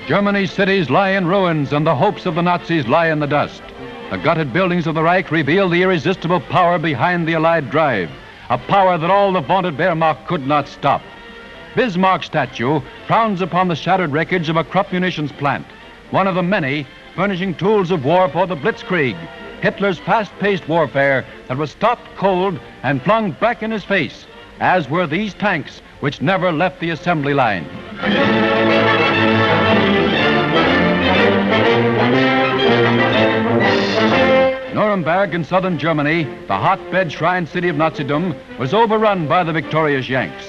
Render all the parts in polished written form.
Germany's cities lie in ruins, and the hopes of the Nazis lie in the dust. The gutted buildings of the Reich reveal the irresistible power behind the Allied drive, a power that all the vaunted Wehrmacht could not stop. Bismarck's statue frowns upon the shattered wreckage of a Krupp munitions plant, one of the many furnishing tools of war for the Blitzkrieg, Hitler's fast-paced warfare that was stopped cold and flung back in his face, as were these tanks which never left the assembly line. Nuremberg in southern Germany, the hotbed shrine city of Nazidom, was overrun by the victorious Yanks.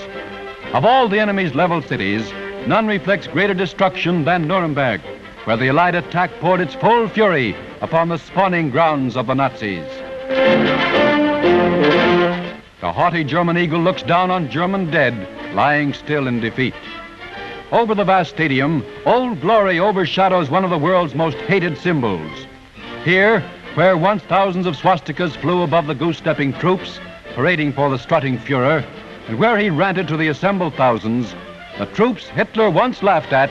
Of all the enemy's leveled cities, none reflects greater destruction than Nuremberg, where the Allied attack poured its full fury upon the spawning grounds of the Nazis. The haughty German eagle looks down on German dead, lying still in defeat. Over the vast stadium, Old Glory overshadows one of the world's most hated symbols. Here, where once thousands of swastikas flew above the goose-stepping troops, parading for the strutting Fuhrer, and where he ranted to the assembled thousands, the troops Hitler once laughed at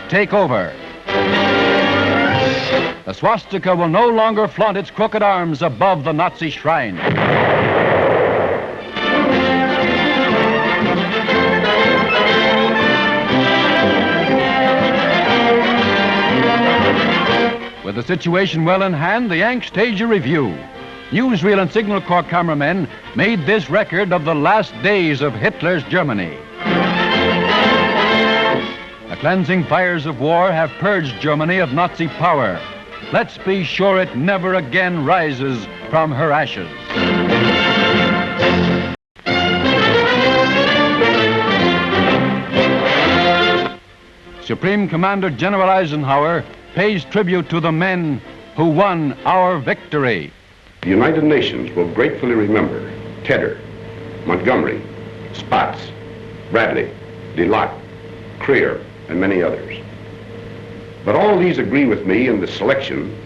take over. The swastika will no longer flaunt its crooked arms above the Nazi shrine. With the situation well in hand, the Yanks stage a review. Newsreel and Signal Corps cameramen made this record of the last days of Hitler's Germany. The cleansing fires of war have purged Germany of Nazi power. Let's be sure it never again rises from her ashes. Supreme Commander General Eisenhower pays tribute to the men who won our victory. The United Nations will gratefully remember Tedder, Montgomery, Spaatz, Bradley, DeLotte, Creer, and many others. But all these agree with me in the selection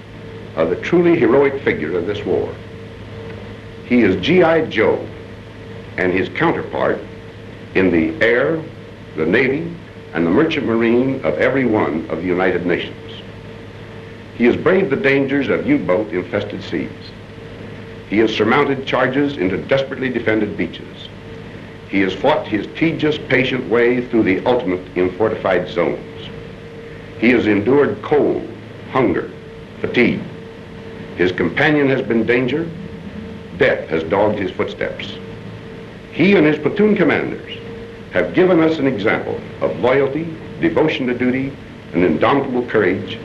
of the truly heroic figure of this war. He is G.I. Joe and his counterpart in the air, the Navy, and the merchant marine of every one of the United Nations. He has braved the dangers of U-boat infested seas. He has surmounted charges into desperately defended beaches. He has fought his tedious, patient way through the ultimate in fortified zones. He has endured cold, hunger, fatigue. His companion has been danger. Death has dogged his footsteps. He and his platoon commanders have given us an example of loyalty, devotion to duty, and indomitable courage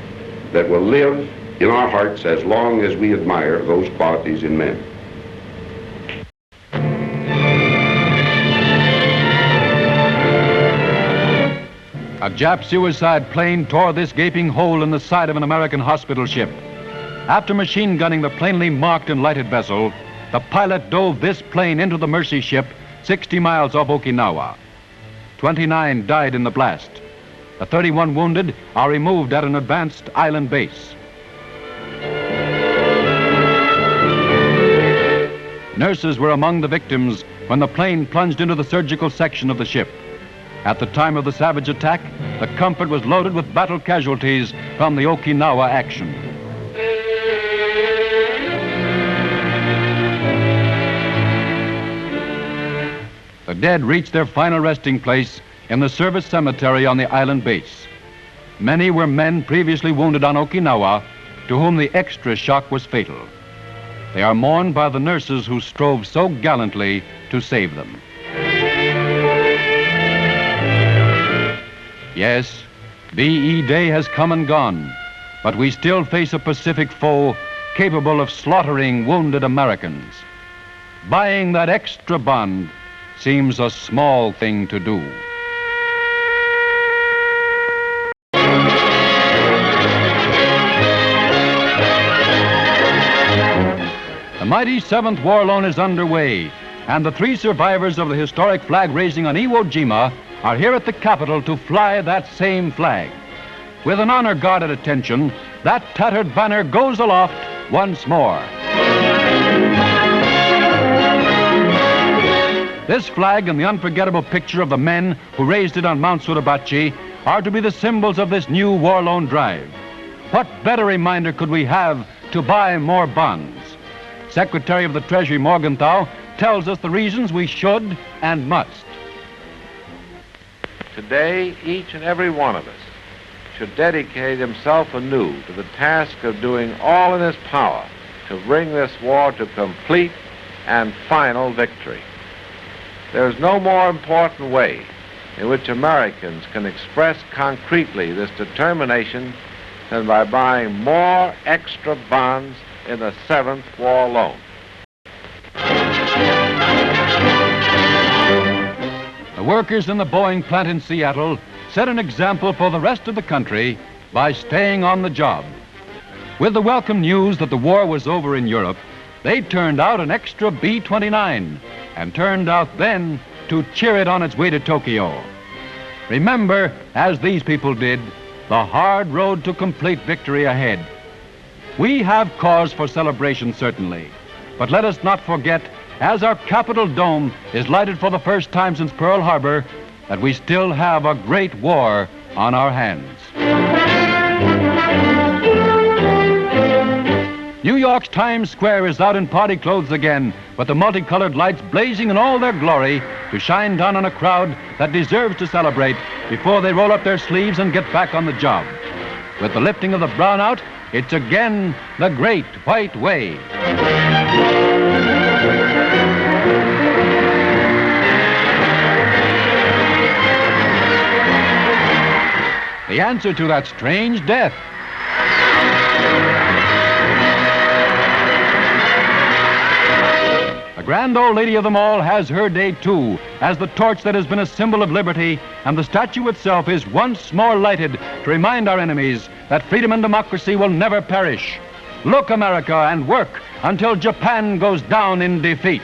that will live in our hearts as long as we admire those qualities in men. A Jap suicide plane tore this gaping hole in the side of an American hospital ship. After machine gunning the plainly marked and lighted vessel, the pilot dove this plane into the Mercy ship 60 miles off Okinawa. 29 died in the blast. The 31 wounded are removed at an advanced island base. Nurses were among the victims when the plane plunged into the surgical section of the ship. At the time of the savage attack, the Comfort was loaded with battle casualties from the Okinawa action. The dead reached their final resting place in the service cemetery on the island base. Many were men previously wounded on Okinawa, to whom the extra shock was fatal. They are mourned by the nurses who strove so gallantly to save them. Yes, VE Day has come and gone, but we still face a Pacific foe capable of slaughtering wounded Americans. Buying that extra bond seems a small thing to do. The mighty 7th War Loan is underway, and the 3 survivors of the historic flag raising on Iwo Jima are here at the Capitol to fly that same flag. With an honor guard at attention, that tattered banner goes aloft once more. This flag and the unforgettable picture of the men who raised it on Mount Suribachi are to be the symbols of this new war loan drive. What better reminder could we have to buy more bonds? Secretary of the Treasury Morgenthau tells us the reasons we should and must. Today, each and every one of us should dedicate himself anew to the task of doing all in his power to bring this war to complete and final victory. There is no more important way in which Americans can express concretely this determination than by buying more extra bonds in the 7th War Loan. The workers in the Boeing plant in Seattle set an example for the rest of the country by staying on the job. With the welcome news that the war was over in Europe, they turned out an extra B-29 and turned out then to cheer it on its way to Tokyo. Remember, as these people did, the hard road to complete victory ahead. We have cause for celebration, certainly, but let us not forget, as our Capitol dome is lighted for the first time since Pearl Harbor, that we still have a great war on our hands. New York's Times Square is out in party clothes again, with the multicolored lights blazing in all their glory to shine down on a crowd that deserves to celebrate before they roll up their sleeves and get back on the job. With the lifting of the brownout, it's again the Great White Way. The answer to that strange death. The grand old lady of them all has her day too, as the torch that has been a symbol of liberty and the statue itself is once more lighted to remind our enemies that freedom and democracy will never perish. Look, America, and work until Japan goes down in defeat.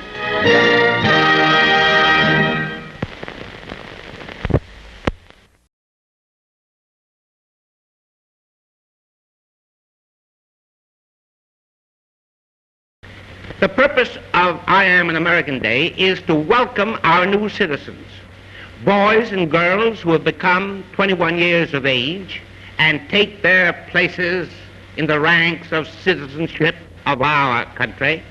The purpose of I Am an American Day is to welcome our new citizens, boys and girls who have become 21 years of age and take their places in the ranks of citizenship of our country,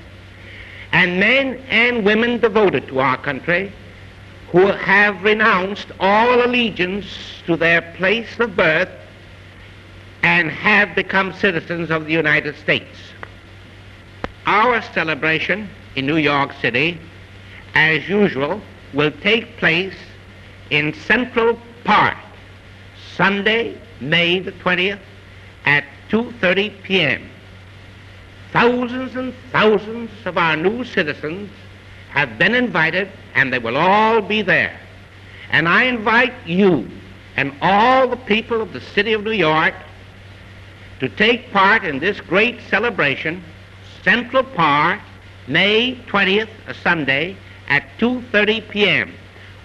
and men and women devoted to our country who have renounced all allegiance to their place of birth and have become citizens of the United States. Our celebration in New York City, as usual, will take place in Central Park, Sunday, May the 20th, at 2:30 p.m. Thousands and thousands of our new citizens have been invited, and they will all be there. And I invite you and all the people of the city of New York to take part in this great celebration, Central Park, May 20th, a Sunday, at 2:30 p.m.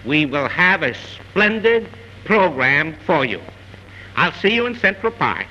We will have a splendid program for you. I'll see you in Central Park.